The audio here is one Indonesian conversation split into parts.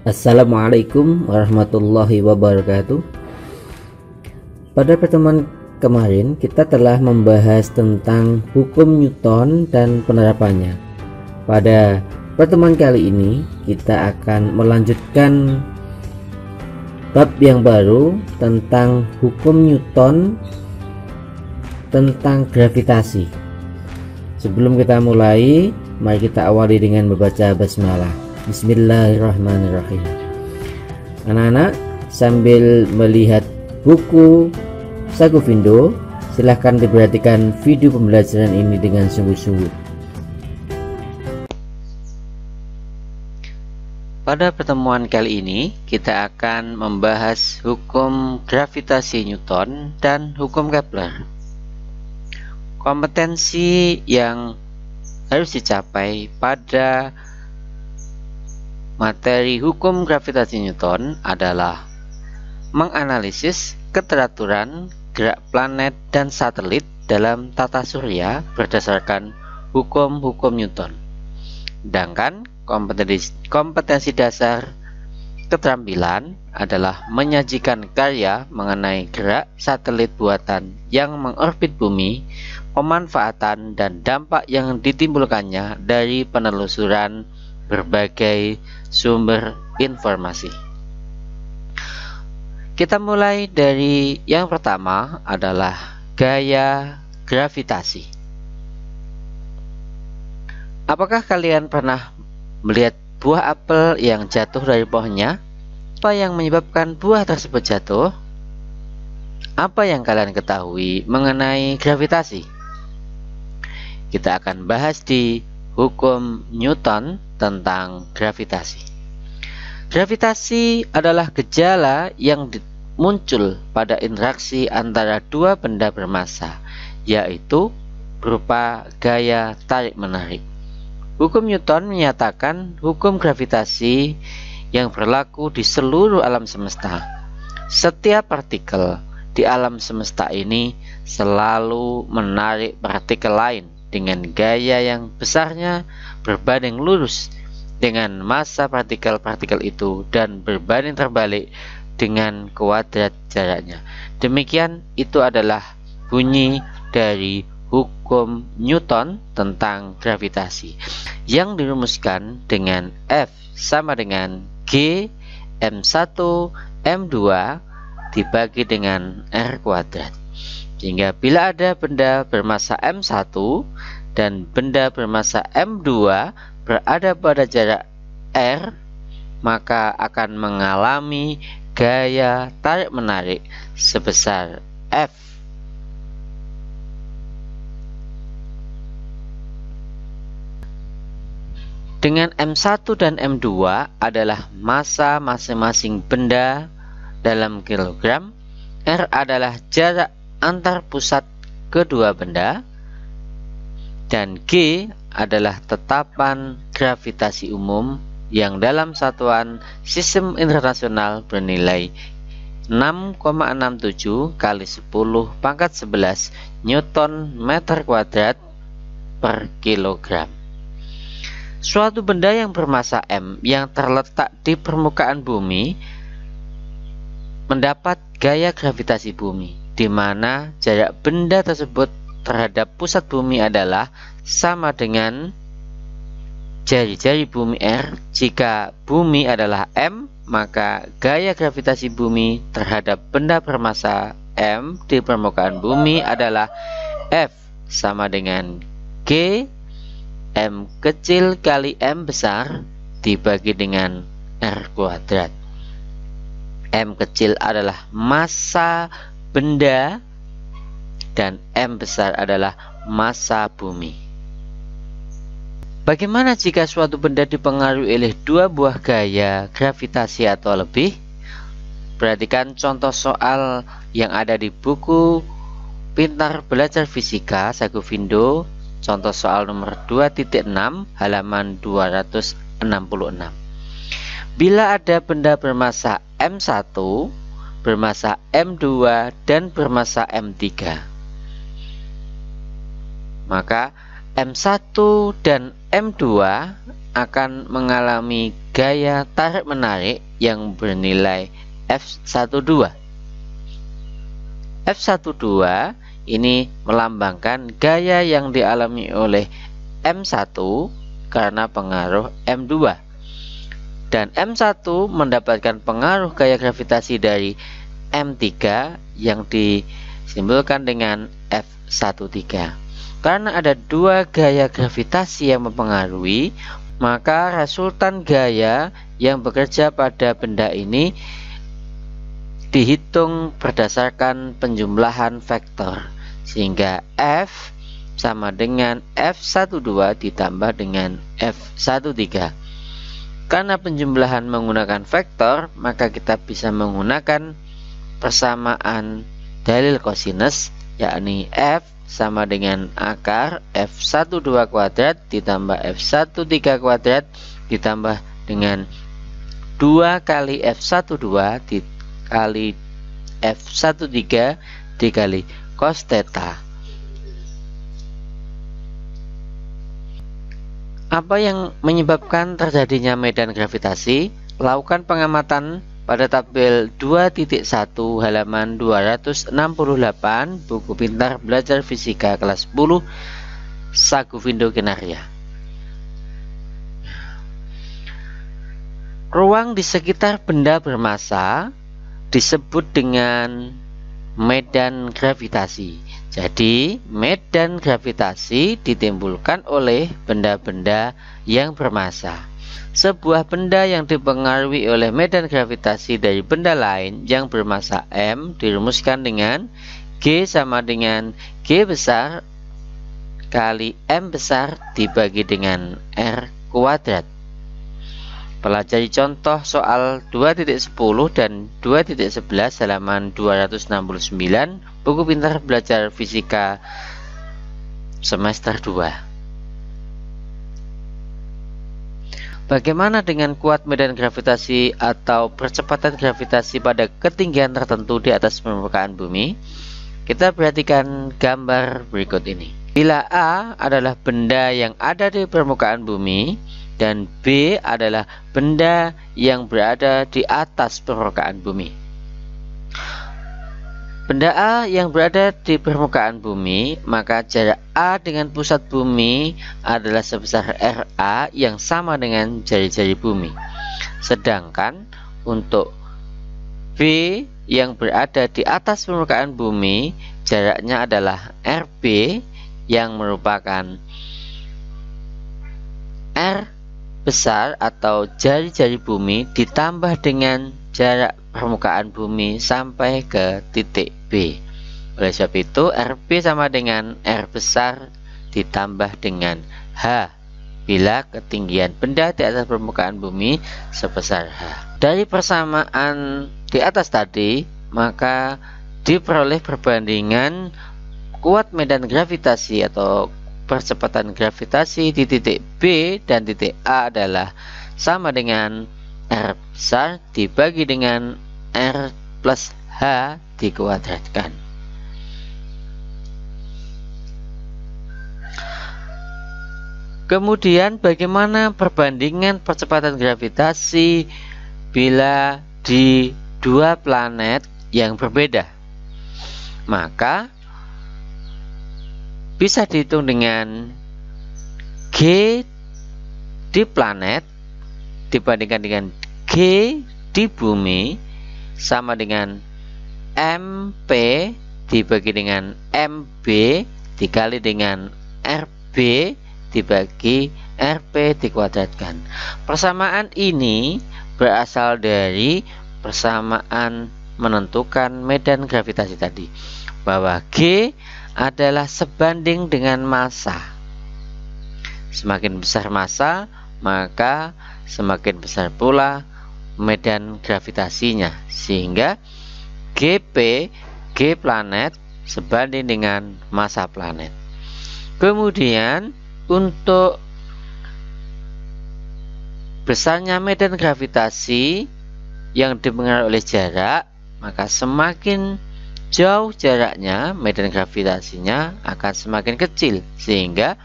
Assalamualaikum warahmatullahi wabarakatuh. Pada pertemuan kemarin kita telah membahas tentang hukum Newton dan penerapannya. Pada pertemuan kali ini kita akan melanjutkan bab yang baru tentang hukum Newton tentang gravitasi. Sebelum kita mulai, mari kita awali dengan membaca basmalah. Bismillahirrahmanirrahim. Anak-anak, sambil melihat buku Sagovindo, silahkan diperhatikan video pembelajaran ini dengan sungguh-sungguh. Pada pertemuan kali ini kita akan membahas hukum gravitasi Newton dan hukum Kepler. Kompetensi yang harus dicapai pada materi hukum gravitasi Newton adalah menganalisis keteraturan gerak planet dan satelit dalam tata surya berdasarkan hukum-hukum Newton. Sedangkan kompetensi dasar keterampilan adalah menyajikan karya mengenai gerak satelit buatan yang mengorbit bumi, pemanfaatan dan dampak yang ditimbulkannya dari penelusuran berbagai sumber informasi. Kita mulai dari yang pertama adalah gaya gravitasi. Apakah kalian pernah melihat buah apel yang jatuh dari pohonnya? Apa yang menyebabkan buah tersebut jatuh? Apa yang kalian ketahui mengenai gravitasi? Kita akan bahas di hukum Newton tentang gravitasi. Gravitasi adalah gejala yang muncul pada interaksi antara dua benda bermassa, yaitu berupa gaya tarik-menarik. Hukum Newton menyatakan hukum gravitasi yang berlaku di seluruh alam semesta. Setiap partikel di alam semesta ini selalu menarik partikel lain dengan gaya yang besarnya berbanding lurus dengan massa partikel-partikel itu dan berbanding terbalik dengan kuadrat jaraknya. Demikian itu adalah bunyi dari hukum Newton tentang gravitasi yang dirumuskan dengan F sama dengan G M1 M2 dibagi dengan R kuadrat. Sehingga bila ada benda bermassa M1 dan benda bermassa M2 berada pada jarak R, maka akan mengalami gaya tarik-menarik sebesar F. Dengan M1 dan M2 adalah massa masing-masing benda dalam kilogram, R adalah jarak antar pusat kedua benda, dan G adalah tetapan gravitasi umum yang dalam satuan sistem internasional bernilai 6,67 kali 10 pangkat 11 Newton meter kuadrat per kilogram. Suatu benda yang bermassa M yang terletak di permukaan bumi mendapat gaya gravitasi bumi, di mana jarak benda tersebut terhadap pusat bumi adalah sama dengan jari-jari bumi R. Jika bumi adalah M, maka gaya gravitasi bumi terhadap benda bermassa M di permukaan bumi adalah F sama dengan G M kecil kali M besar dibagi dengan R kuadrat. M kecil adalah massa benda dan M besar adalah massa bumi. Bagaimana jika suatu benda dipengaruhi oleh dua buah gaya gravitasi atau lebih? Perhatikan contoh soal yang ada di buku Pintar Belajar Fisika Sagovindo, contoh soal nomor 2.6 halaman 266. Bila ada benda bermassa M1, bermassa M2 dan bermassa M3, maka M1 dan M2 akan mengalami gaya tarik-menarik yang bernilai F12. F12 ini melambangkan gaya yang dialami oleh M1 karena pengaruh M2. Dan M1 mendapatkan pengaruh gaya gravitasi dari M3 yang disimbolkan dengan F13. Karena ada dua gaya gravitasi yang mempengaruhi, maka resultan gaya yang bekerja pada benda ini dihitung berdasarkan penjumlahan vektor, sehingga F sama dengan F12 ditambah dengan F13. Karena penjumlahan menggunakan vektor, maka kita bisa menggunakan persamaan dalil kosinus, yakni F sama dengan akar F12 kuadrat ditambah F13 kuadrat ditambah dengan 2 kali F12 dikali F13 dikali cos theta. Apa yang menyebabkan terjadinya medan gravitasi? Lakukan pengamatan pada tabel 2.1 halaman 268 buku pintar belajar fisika kelas 10 Saguvindo Kenaria. Ruang di sekitar benda bermassa disebut dengan medan gravitasi. Jadi, medan gravitasi ditimbulkan oleh benda-benda yang bermassa. Sebuah benda yang dipengaruhi oleh medan gravitasi dari benda lain yang bermassa M dirumuskan dengan G sama dengan G besar kali M besar dibagi dengan R kuadrat. Pelajari contoh soal 2.10 dan 2.11 halaman 269 buku pintar belajar fisika semester 2. Bagaimana dengan kuat medan gravitasi atau percepatan gravitasi pada ketinggian tertentu di atas permukaan bumi? Kita perhatikan gambar berikut ini. Bila A adalah benda yang ada di permukaan bumi dan B adalah benda yang berada di atas permukaan bumi. Benda A yang berada di permukaan bumi, maka jarak A dengan pusat bumi adalah sebesar RA yang sama dengan jari-jari bumi. Sedangkan untuk B yang berada di atas permukaan bumi, jaraknya adalah RB yang merupakan R besar atau jari-jari bumi ditambah dengan jarak permukaan bumi sampai ke titik B. Oleh sebab itu RB sama dengan R besar ditambah dengan H bila ketinggian benda di atas permukaan bumi sebesar H. Dari persamaan di atas tadi, maka diperoleh perbandingan kuat medan gravitasi atau percepatan gravitasi di titik B dan titik A adalah sama dengan R besar dibagi dengan R plus H dikuadratkan. Kemudian bagaimana perbandingan percepatan gravitasi bila di dua planet yang berbeda? Maka bisa dihitung dengan G di planet dibandingkan dengan G di bumi sama dengan MP dibagi dengan MB dikali dengan RB dibagi RP dikuadratkan. Persamaan ini berasal dari persamaan menentukan medan gravitasi tadi, bahwa G adalah sebanding dengan massa. Semakin besar massa, maka semakin besar pula medan gravitasinya, sehingga GP, G planet sebanding dengan massa planet. Kemudian untuk besarnya medan gravitasi yang dipengaruhi oleh jarak, maka semakin jauh jaraknya, medan gravitasinya akan semakin kecil, sehingga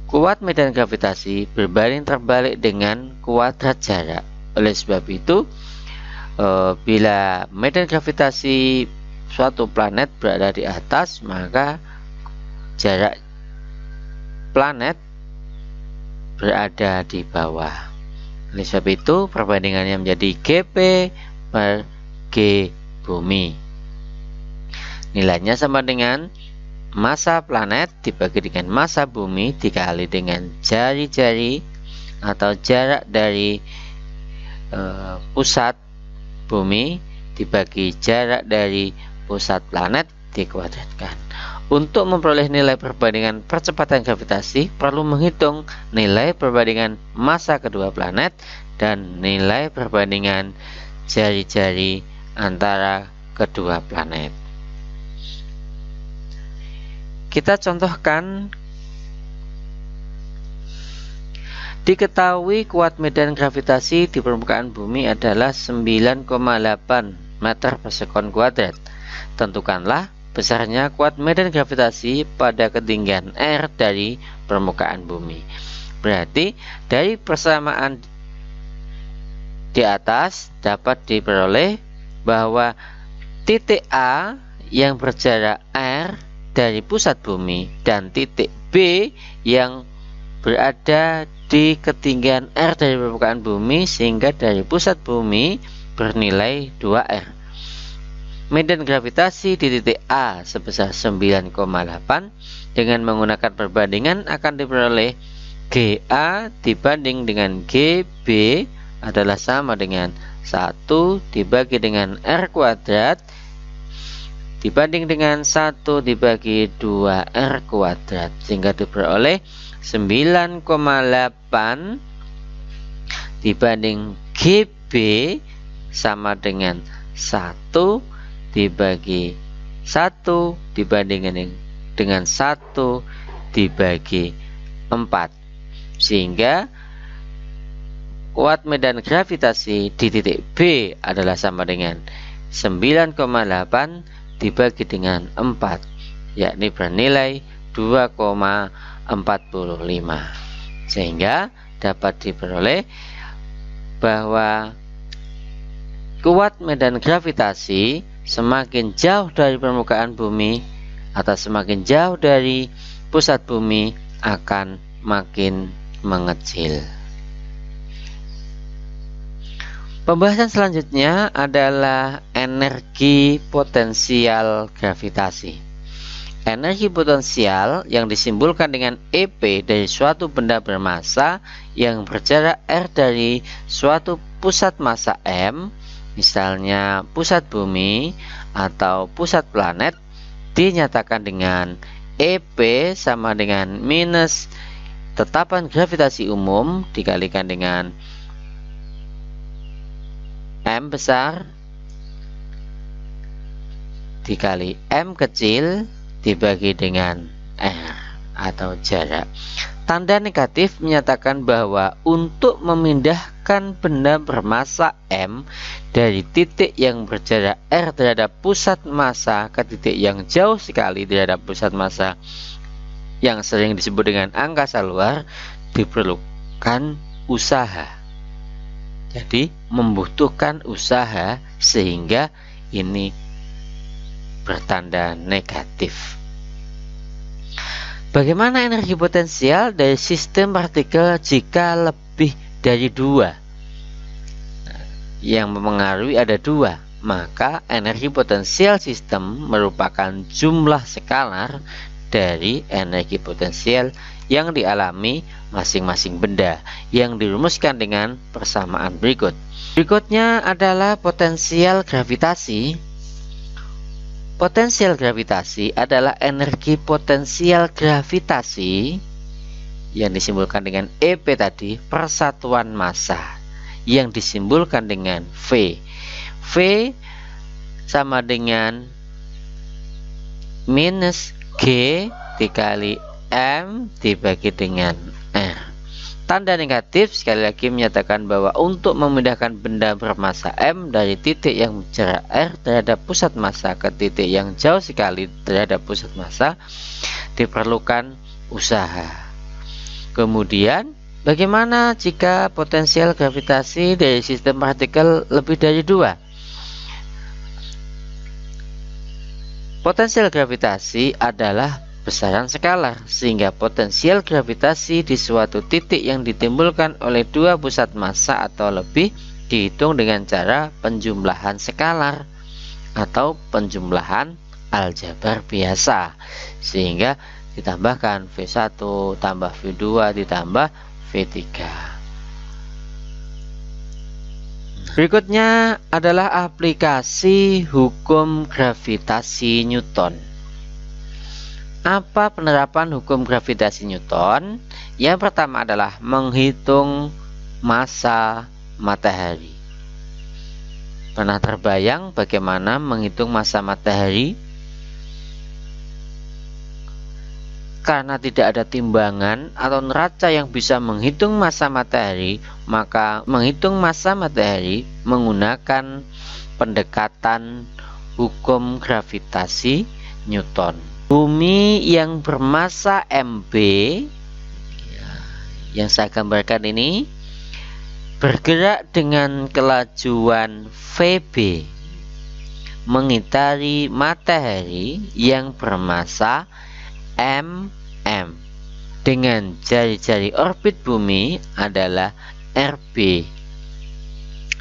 kuat medan gravitasi berbanding terbalik dengan kuadrat jarak. Oleh sebab itu, bila medan gravitasi suatu planet berada di atas, maka jarak planet berada di bawah. Oleh sebab itu, perbandingannya menjadi GP per G bumi. Nilainya sama dengan massa planet dibagi dengan massa bumi dikali dengan jari-jari atau jarak dari pusat bumi dibagi jarak dari pusat planet dikuadratkan. Untuk memperoleh nilai perbandingan percepatan gravitasi, perlu menghitung nilai perbandingan massa kedua planet dan nilai perbandingan jari-jari antara kedua planet. Kita contohkan. Diketahui kuat medan gravitasi di permukaan bumi adalah 9,8 meter per sekon kuadrat. Tentukanlah besarnya kuat medan gravitasi pada ketinggian R dari permukaan bumi. Berarti dari persamaan di atas dapat diperoleh bahwa titik A yang berjarak R dari pusat bumi dan titik B yang berada di ketinggian R dari permukaan bumi, sehingga dari pusat bumi bernilai 2R. Medan gravitasi di titik A sebesar 9,8 dengan menggunakan perbandingan akan diperoleh GA dibanding dengan GB adalah sama dengan 1 dibagi dengan R kuadrat dibanding dengan 1 dibagi 2R kuadrat, sehingga diperoleh 9,8 dibanding GB sama dengan 1 dibagi 1 dibanding dengan 1 dibagi 4, sehingga kuat medan gravitasi di titik B adalah sama dengan 9,8 dibagi dengan 4, yakni bernilai 2,45, sehingga dapat diperoleh bahwa kuat medan gravitasi semakin jauh dari permukaan bumi atau semakin jauh dari pusat bumi akan makin mengecil. Pembahasan selanjutnya adalah energi potensial gravitasi. Energi potensial yang disimbolkan dengan EP dari suatu benda bermassa yang berjarak R dari suatu pusat massa M, misalnya pusat bumi atau pusat planet, dinyatakan dengan EP sama dengan minus tetapan gravitasi umum dikalikan dengan M besar dikali M kecil dibagi dengan R atau jarak. Tanda negatif menyatakan bahwa untuk memindahkan benda bermassa M dari titik yang berjarak R terhadap pusat massa ke titik yang jauh sekali terhadap pusat massa yang sering disebut dengan angkasa luar diperlukan usaha. Jadi membutuhkan usaha, sehingga ini bertanda negatif. Bagaimana energi potensial dari sistem partikel jika lebih dari 2? Yang mempengaruhi ada 2, maka energi potensial sistem merupakan jumlah skalar dari energi potensial yang dialami masing-masing benda, yang dirumuskan dengan persamaan berikut. Berikutnya adalah potensial gravitasi. Potensial gravitasi adalah energi potensial gravitasi yang disimbolkan dengan EP tadi, persatuan massa, yang disimbolkan dengan V. V sama dengan minus G dikali M dibagi dengan R. Tanda negatif sekali lagi menyatakan bahwa untuk memindahkan benda bermassa M dari titik yang berjarak R terhadap pusat massa ke titik yang jauh sekali terhadap pusat massa diperlukan usaha. Kemudian, bagaimana jika potensial gravitasi dari sistem partikel lebih dari 2? Potensial gravitasi adalah besaran skalar, sehingga potensial gravitasi di suatu titik yang ditimbulkan oleh dua pusat massa atau lebih dihitung dengan cara penjumlahan skalar atau penjumlahan aljabar biasa, sehingga ditambahkan V1 tambah V2 ditambah V3. Berikutnya adalah aplikasi hukum gravitasi Newton. Apa penerapan hukum gravitasi Newton? Yang pertama adalah menghitung massa matahari. Pernah terbayang bagaimana menghitung massa matahari? Karena tidak ada timbangan atau neraca yang bisa menghitung massa matahari, maka menghitung massa matahari menggunakan pendekatan hukum gravitasi Newton. Bumi yang bermassa mb, yang saya gambarkan ini, bergerak dengan kelajuan vb mengitari matahari yang bermassa mm dengan jari-jari orbit bumi adalah rb,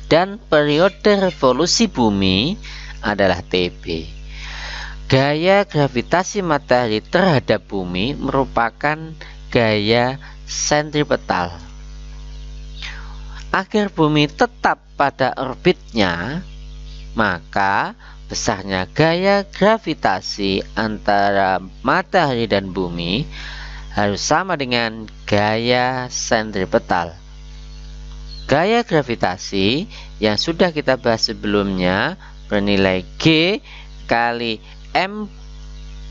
dan periode revolusi bumi adalah tb. Gaya gravitasi matahari terhadap bumi merupakan gaya sentripetal. Agar bumi tetap pada orbitnya, maka besarnya gaya gravitasi antara matahari dan bumi harus sama dengan gaya sentripetal. Gaya gravitasi yang sudah kita bahas sebelumnya bernilai G kali M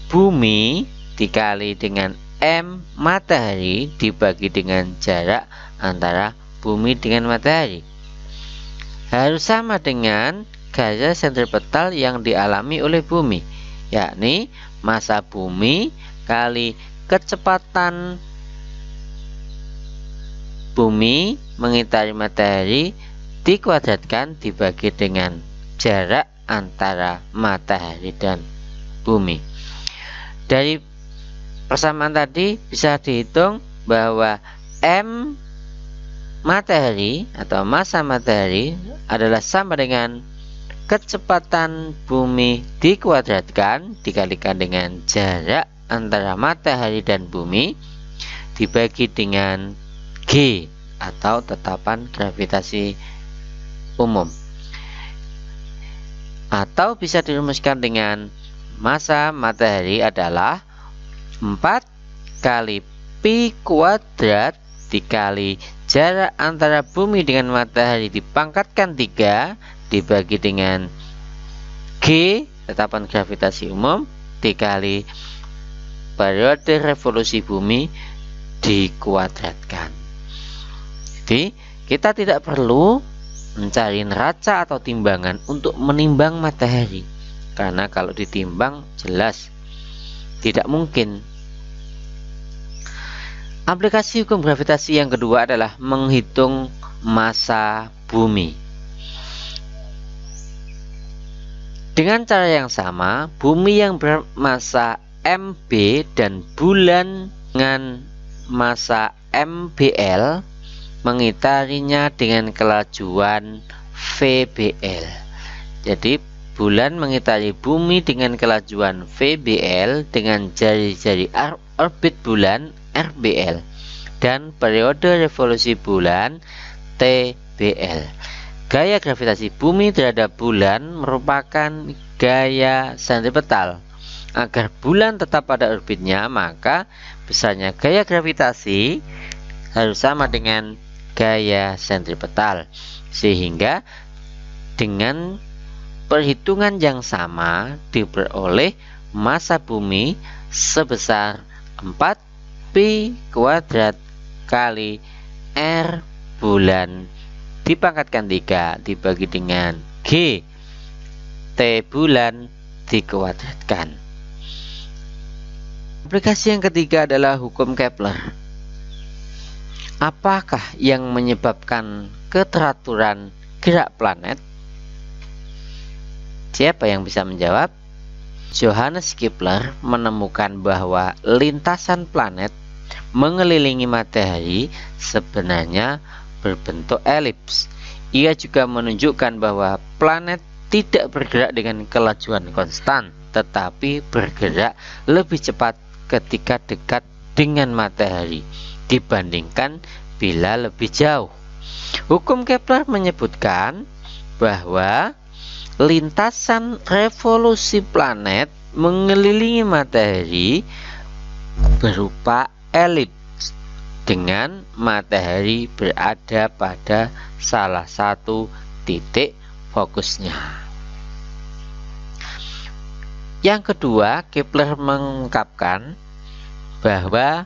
bumi dikali dengan M matahari dibagi dengan jarak antara bumi dengan matahari. Harus sama dengan gaya sentripetal yang dialami oleh bumi, yakni massa bumi kali kecepatan bumi mengitari matahari dikuadratkan dibagi dengan jarak antara matahari dan bumi. Dari persamaan tadi bisa dihitung bahwa M matahari atau massa matahari adalah sama dengan kecepatan bumi dikuadratkan dikalikan dengan jarak antara matahari dan bumi dibagi dengan G atau tetapan gravitasi umum, atau bisa dirumuskan dengan massa matahari adalah 4 kali pi kuadrat dikali jarak antara bumi dengan matahari dipangkatkan 3 dibagi dengan G tetapan gravitasi umum dikali periode revolusi bumi dikuadratkan. Jadi kita tidak perlu mencari neraca atau timbangan untuk menimbang matahari, karena kalau ditimbang jelas tidak mungkin. Aplikasi hukum gravitasi yang kedua adalah menghitung massa bumi. Dengan cara yang sama, bumi yang bermassa mb dan bulan dengan massa mbl mengitarinya dengan kelajuan vbl. Jadi bulan mengitari bumi dengan kelajuan vbl dengan jari-jari orbit bulan rbl dan periode revolusi bulan tbl. Gaya gravitasi bumi terhadap bulan merupakan gaya sentripetal. Agar bulan tetap pada orbitnya, maka besarnya gaya gravitasi harus sama dengan gaya sentripetal, sehingga dengan perhitungan yang sama diperoleh massa bumi sebesar 4 pi kuadrat kali r bulan dipangkatkan 3 dibagi dengan G T bulan dikuadratkan. Aplikasi yang ketiga adalah hukum Kepler. Apakah yang menyebabkan keteraturan gerak planet? Siapa yang bisa menjawab? Johannes Kepler menemukan bahwa lintasan planet mengelilingi matahari sebenarnya berbentuk elips. Ia juga menunjukkan bahwa planet tidak bergerak dengan kelajuan konstan, tetapi bergerak lebih cepat ketika dekat dengan matahari dibandingkan bila lebih jauh. Hukum Kepler menyebutkan bahwa lintasan revolusi planet mengelilingi matahari berupa elips dengan matahari berada pada salah satu titik fokusnya. Yang kedua, Kepler mengungkapkan bahwa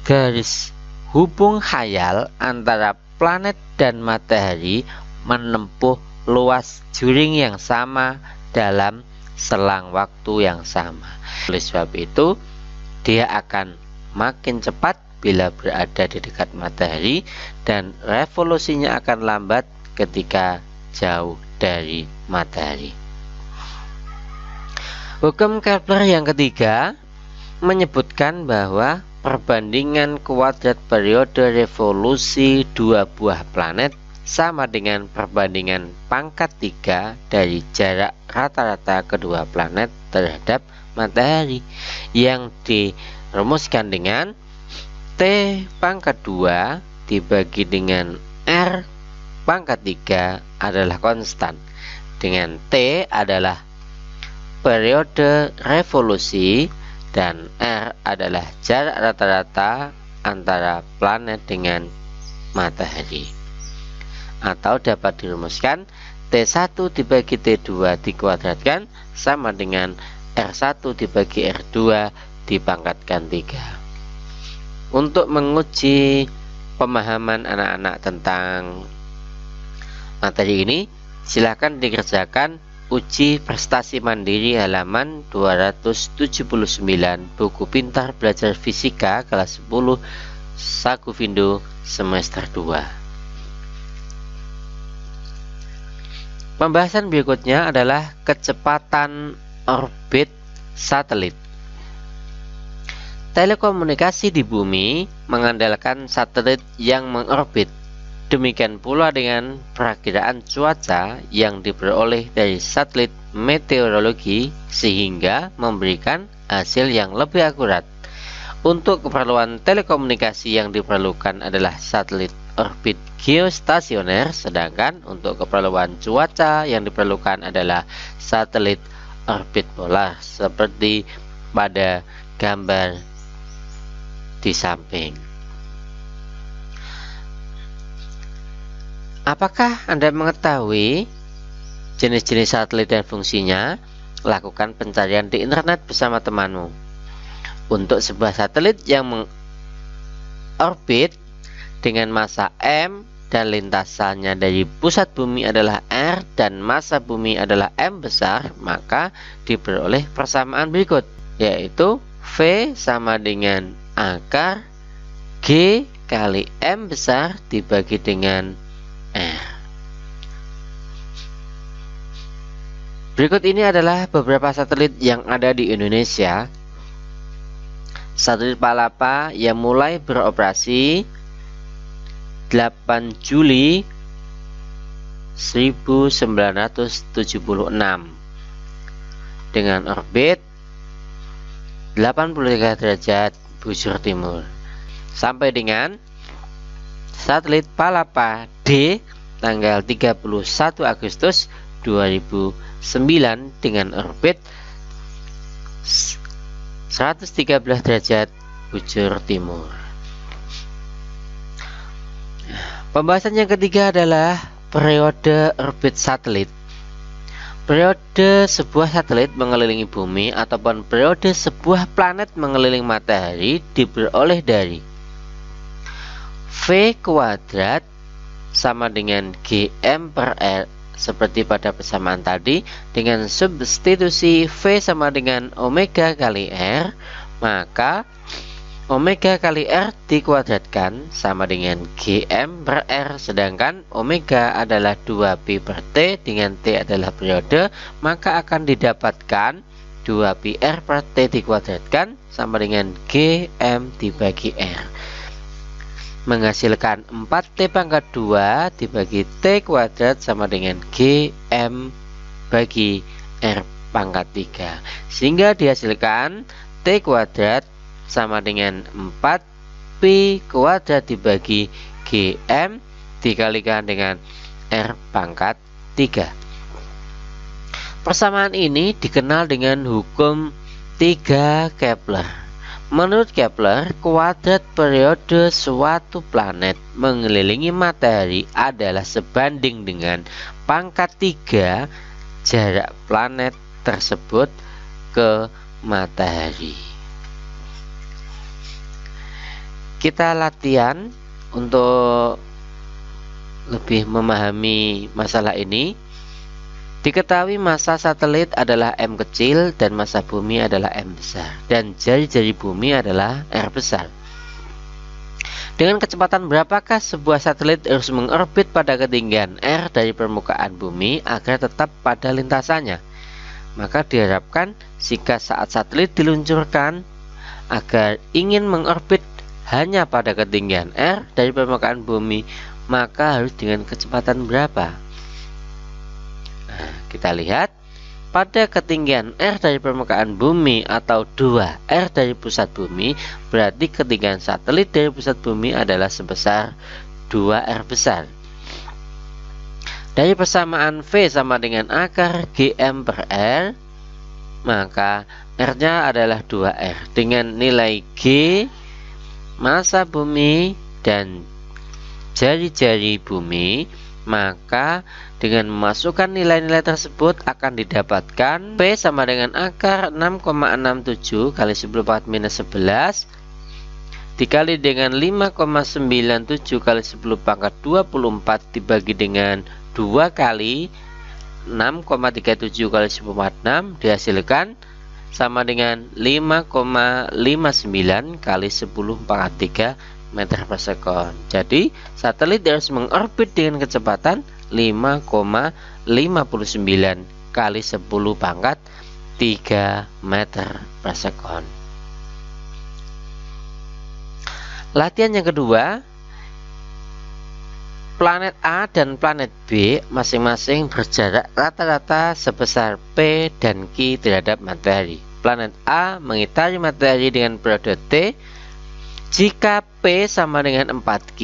garis hubung khayal antara planet dan matahari menempuh luas juring yang sama dalam selang waktu yang sama. Oleh sebab itu, dia akan makin cepat bila berada di dekat matahari dan revolusinya akan lambat ketika jauh dari matahari. Hukum Kepler yang ketiga menyebutkan bahwa perbandingan kuadrat periode revolusi dua buah planet sama dengan perbandingan pangkat 3 dari jarak rata-rata kedua planet terhadap matahari, yang dirumuskan dengan T pangkat 2 dibagi dengan R pangkat 3 adalah konstan, dengan T adalah periode revolusi dan R adalah jarak rata-rata antara planet dengan matahari. Atau dapat dirumuskan T1 dibagi T2 dikuadratkan sama dengan R1 dibagi R2 dipangkatkan 3. Untuk menguji pemahaman anak-anak tentang materi ini, silakan dikerjakan uji prestasi mandiri halaman 279 buku pintar belajar fisika kelas 10 Sakuvindo semester 2. Pembahasan berikutnya adalah kecepatan orbit satelit. Telekomunikasi di bumi mengandalkan satelit yang mengorbit. Demikian pula dengan perakiraan cuaca yang diperoleh dari satelit meteorologi sehingga memberikan hasil yang lebih akurat. Untuk keperluan telekomunikasi yang diperlukan adalah satelit orbit geostasioner, sedangkan untuk keperluan cuaca yang diperlukan adalah satelit orbit polar seperti pada gambar di samping. Apakah Anda mengetahui jenis-jenis satelit dan fungsinya? Lakukan pencarian di internet bersama temanmu. Untuk sebuah satelit yang mengorbit dengan massa M dan lintasannya dari pusat bumi adalah R dan massa bumi adalah M besar, maka diperoleh persamaan berikut, yaitu V sama dengan akar G kali M besar dibagi dengan R. Berikut ini adalah beberapa satelit yang ada di Indonesia. Satelit Palapa yang mulai beroperasi 8 Juli 1976 dengan orbit 83 derajat bujur timur, sampai dengan satelit Palapa D tanggal 31 Agustus 2009 dengan orbit 113 derajat bujur timur. Pembahasan yang ketiga adalah periode orbit satelit. Periode sebuah satelit mengelilingi bumi ataupun periode sebuah planet mengelilingi matahari diperoleh dari V kuadrat sama dengan GM per R seperti pada persamaan tadi. Dengan substitusi V sama dengan omega kali R, maka Omega kali R dikuadratkan sama dengan GM per R, sedangkan Omega adalah 2Pi per T dengan T adalah periode, maka akan didapatkan 2Pi R per T dikuadratkan sama dengan GM dibagi R, menghasilkan 4T pangkat 2 dibagi T kuadrat sama dengan GM bagi R pangkat 3, sehingga dihasilkan T kuadrat sama dengan 4Pi kuadrat dibagi GM dikalikan dengan R pangkat 3. Persamaan ini dikenal dengan hukum 3 Kepler. Menurut Kepler, kuadrat periode suatu planet mengelilingi matahari adalah sebanding dengan pangkat 3 jarak planet tersebut ke matahari. Kita latihan untuk lebih memahami masalah ini. Diketahui massa satelit adalah M kecil dan massa bumi adalah M besar, dan jari-jari bumi adalah R besar. Dengan kecepatan berapakah sebuah satelit harus mengorbit pada ketinggian R dari permukaan bumi agar tetap pada lintasannya? Maka diharapkan jika saat satelit diluncurkan agar ingin mengorbit hanya pada ketinggian R dari permukaan bumi, maka harus dengan kecepatan berapa? Nah, kita lihat pada ketinggian R dari permukaan bumi atau 2R dari pusat bumi, berarti ketinggian satelit dari pusat bumi adalah sebesar 2R besar. Dari persamaan V sama dengan akar GM per R, maka R-nya adalah 2R dengan nilai G massa bumi dan jari-jari bumi, maka dengan memasukkan nilai-nilai tersebut akan didapatkan P sama dengan akar 6,67 kali 10 pangkat minus 11 dikali dengan 5,97 kali 10 pangkat 24 dibagi dengan 2 kali 6,37 kali 10 pangkat 6 dihasilkan sama dengan 5,59 kali 10 pangkat 3 meter per sekon. Jadi satelit harus mengorbit dengan kecepatan 5,59 kali 10 pangkat 3 meter per sekon. Latihan yang kedua, planet A dan planet B masing-masing berjarak rata-rata sebesar P dan Q terhadap matahari. Planet A mengitari matahari dengan periode T jika P sama dengan 4Q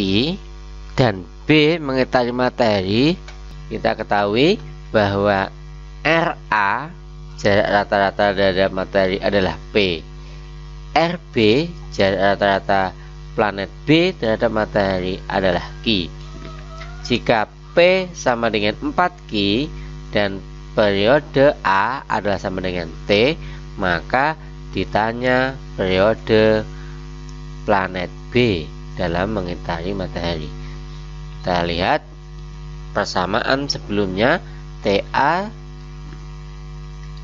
dan B mengitari matahari. Kita ketahui bahwa RA jarak rata-rata terhadap matahari adalah P. RB jarak rata-rata planet B terhadap matahari adalah Q. Jika P sama dengan 4Q dan periode A adalah sama dengan T, maka ditanya periode planet B dalam mengitari matahari. Kita lihat persamaan sebelumnya, TA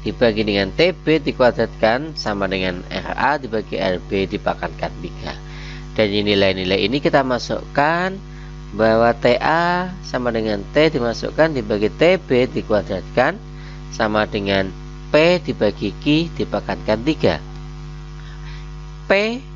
dibagi dengan TB dikuadratkan sama dengan RA dibagi RB dipangkatkan 3. Dari nilai-nilai ini kita masukkan bahwa TA sama dengan T dimasukkan dibagi TB dikuadratkan sama dengan P dibagi Q dipangkatkan 3. P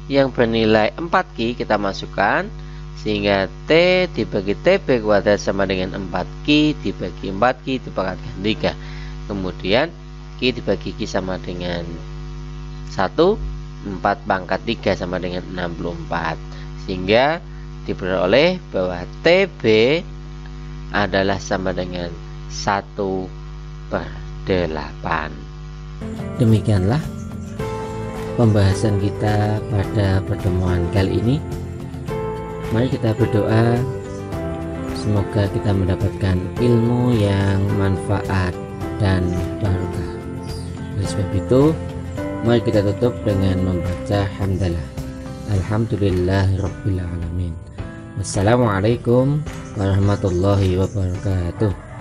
yang bernilai 4Q kita masukkan sehingga T dibagi TB kuadrat sama dengan 4Q dibagi 4Q dipangkatkan 3. Kemudian Q dibagi Q sama dengan 1, 4 pangkat 3 sama dengan 64, sehingga diperoleh bahwa TB adalah sama dengan 1/8. Demikianlah pembahasan kita pada pertemuan kali ini. Mari kita berdoa semoga kita mendapatkan ilmu yang manfaat dan barokah. Oleh sebab itu, mari kita tutup dengan membaca hamdalah. Alhamdulillahirabbil alamin. Wassalamualaikum warahmatullahi wabarakatuh.